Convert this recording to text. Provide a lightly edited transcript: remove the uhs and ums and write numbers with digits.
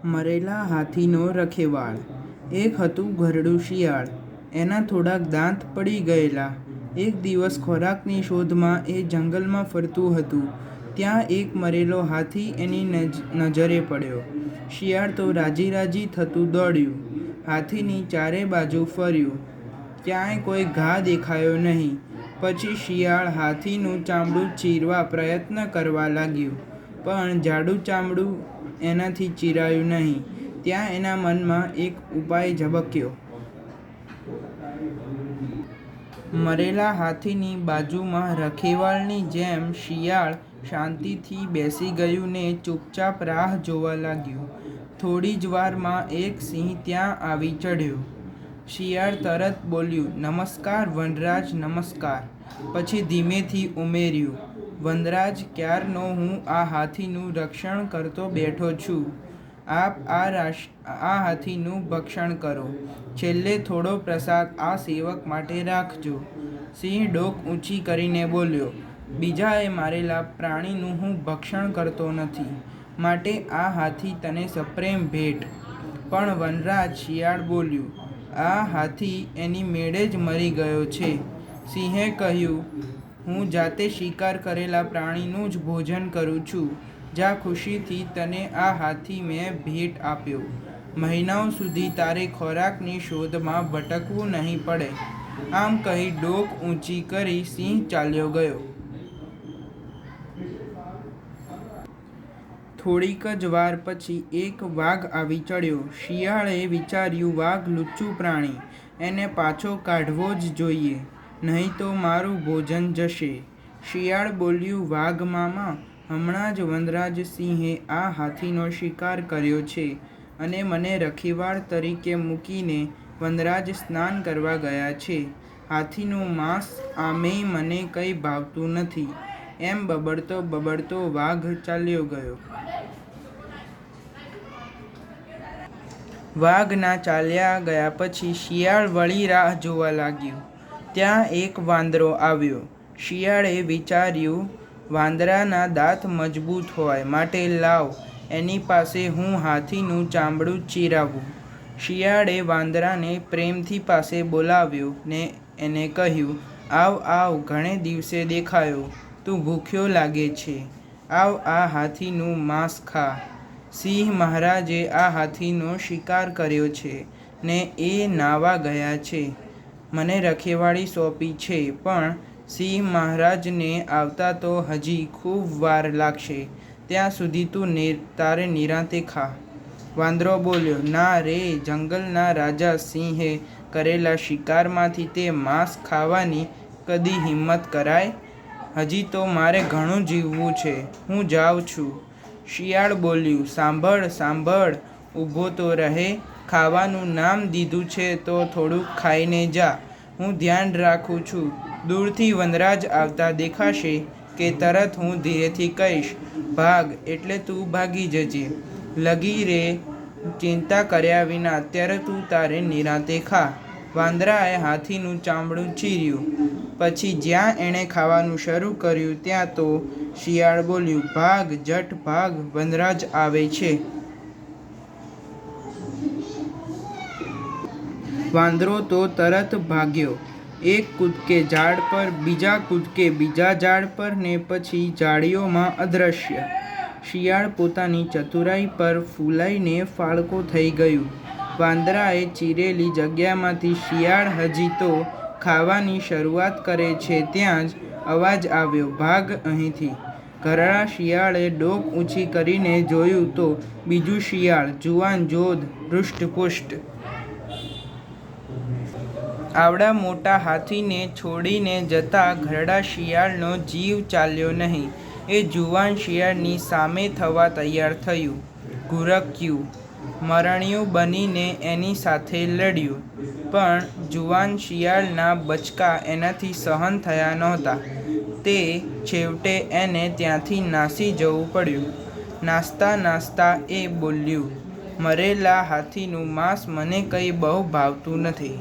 મરેલા હાથીનો રખેવાળ. એક હતું ઘરડું શિયાળ. એના થોડાક દાંત પડી ગયેલા. એક દિવસ ખોરાકની શોધમાં એ જંગલમાં ફરતું હતું. ત્યાં એક મરેલો હાથી એની નજરે પડ્યો. શિયાળ તો રાજી રાજી થતું દોડ્યું. હાથીની ચારે બાજુ ફર્યું. ક્યાંય કોઈ ઘા દેખાયો નહીં. પછી શિયાળ હાથીનું ચામડું ચીરવા પ્રયત્ન કરવા લાગ્યું, પણ જાડું ચામડું એનાથી ચીરાયું નહીં. ત્યાં એના મનમાં એક ઉપાય ઝબક્યો. મરેલા હાથીની બાજુમાં રખેવાળની જેમ શિયાળ શાંતિથી બેસી ગયું ને ચૂપચાપ રાહ જોવા લાગ્યું. થોડી જ વારમાં એક સિંહ ત્યાં આવી ચઢ્યો. શિયાળ તરત બોલ્યું, "નમસ્કાર વનરાજ, નમસ્કાર." પછી ધીમેથી ઉમેર્યું, "વનરાજ, ક્યારનો હું આ હાથીનું રક્ષણ કરતો બેઠો છું. આપ આ હાથીનું ભક્ષણ કરો. છેલ્લે થોડો પ્રસાદ આ સેવક માટે રાખજો." સિંહ ડોક ઊંચી કરીને બોલ્યો, "બીજાએ મારેલા પ્રાણીનું હું ભક્ષણ કરતો નથી, માટે આ હાથી તને સપ્રેમ ભેટ." "પણ વનરાજ," શિયાળ બોલ્યું, "આ હાથી એની મેળે જ મરી ગયો છે." સિંહે કહ્યું, "હું જાતે શિકાર કરેલા પ્રાણીનું જ ભોજન કરું છું. જા, ખુશીથી તને આ હાથી મેં ભેટ આપ્યો. મહિનાઓ સુધી તારે ખોરાકની શોધમાં ભટકવું નહીં પડે." આમ કહી ડોક ઊંચી કરી સિંહ ચાલ્યો ગયો. થોડીક જ વાર પછી એક વાઘ આવી ચડ્યો. શિયાળે વિચાર્યું, વાઘ લુચ્ચું પ્રાણી, એને પાછો કાઢવો જ જોઈએ, નહીં તો મારું ભોજન જશે. શિયાળ બોલ્યું, "વાઘ મામા, હમણાં જ વનરાજ સિંહે આ હાથીનો શિકાર કર્યો છે અને મને રખેવાળ તરીકે મૂકીને વનરાજ સ્નાન કરવા ગયા છે. હાથીનું માંસ આમેય મને કંઈ ભાવતું નથી." એમ બબડતો બબડતો વાઘ ચાલ્યો ગયો. વાઘના ચાલ્યા ગયા પછી શિયાળ વળી રાહ જોવા લાગ્યું. ત્યાં એક વાંદરો આવ્યો. શિયાળે વિચાર્યું, વાંદરાના દાંત મજબૂત હોય, માટે લાવ, એની પાસે હું હાથીનું ચામડું ચીરાવું. શિયાળે વાંદરાને પ્રેમથી પાસે બોલાવ્યો ને એને કહ્યું, "આવ આવ, ઘણે દિવસે દેખાયો. તું ભૂખ્યો લાગે છે. આવ, આ હાથીનું માંસ ખા. સિંહ મહારાજે આ હાથીનો શિકાર કર્યો છે ને એ નાવા ગયા છે. મને રખેવાળી સોંપી છે, પણ સિંહ મહારાજને આવતા તો હજી ખૂબ વાર લાગશે. ત્યાં સુધી તું તારે નિરાંતે ખા." વાંદરો બોલ્યો, "ના રે, જંગલના રાજા સિંહે કરેલા શિકારમાંથી તે માંસ ખાવાની કદી હિંમત કરાય? હજી તો મારે ઘણું જીવવું છે. હું જાઉં છું." શિયાળ બોલ્યું, "સાંભળ સાંભળ, ઊભો તો રહે. ખાવાનું નામ દીધું છે તો થોડુંક ખાઈને જા. હું ધ્યાન રાખું છું. દૂરથી વનરાજ આવતા દેખાશે કે તરત હું ધીરેથી કહીશ, 'ભાગ!' એટલે તું ભાગી જજે. લગી રે, ચિંતા કર્યા વિના અત્યારે તું તારે નિરાંતે ખા." વાંદરાએ હાથીનું ચામડું ચીર્યું. પછી જ્યાં એણે ખાવાનું શરૂ કર્યું ત્યાં તો શિયાળ બોલ્યું, "ભાગ, જટ ભાગ, વનરાજ આવે છે." વાંદરો તો તરત ભાગ્યો. એક કૂદકે ઝાડ પર, બીજા કૂદકે બીજા ઝાડ પર ને પછી ઝાડીઓમાં અદૃશ્ય. શિયાળ પોતાની ચતુરાઈ પર ફૂલાઈને ફાળકો થઈ ગયું. વાંદરાએ ચીરેલી જગ્યામાંથી શિયાળ હજી તો ખાવાની શરૂઆત કરે છે ત્યાં જ અવાજ આવ્યો, "ભાગ અહીંથી." ઘરડા શિયાળે ડોક ઊંચી કરીને જોયું તો બીજું શિયાળ, જુવાન, જોધ, હૃષ્ટપુષ્ટ. આવડા મોટા હાથીને છોડીને જતાં ઘરડા શિયાળનો જીવ ચાલ્યો નહીં. એ જુવાન શિયાળની સામે થવા તૈયાર થયું. ઘુરક્યું, મરણિયું બનીને એની સાથે લડ્યું. પણ જુવાન શિયાળના બચકા એનાથી સહન થયા નહોતા. તે છેવટે એને ત્યાંથી નાસી જવું પડ્યું. નાસતા નાસતા એ બોલ્યું, "મરેલા હાથીનું માંસ મને કંઈ બહુ ભાવતું નથી.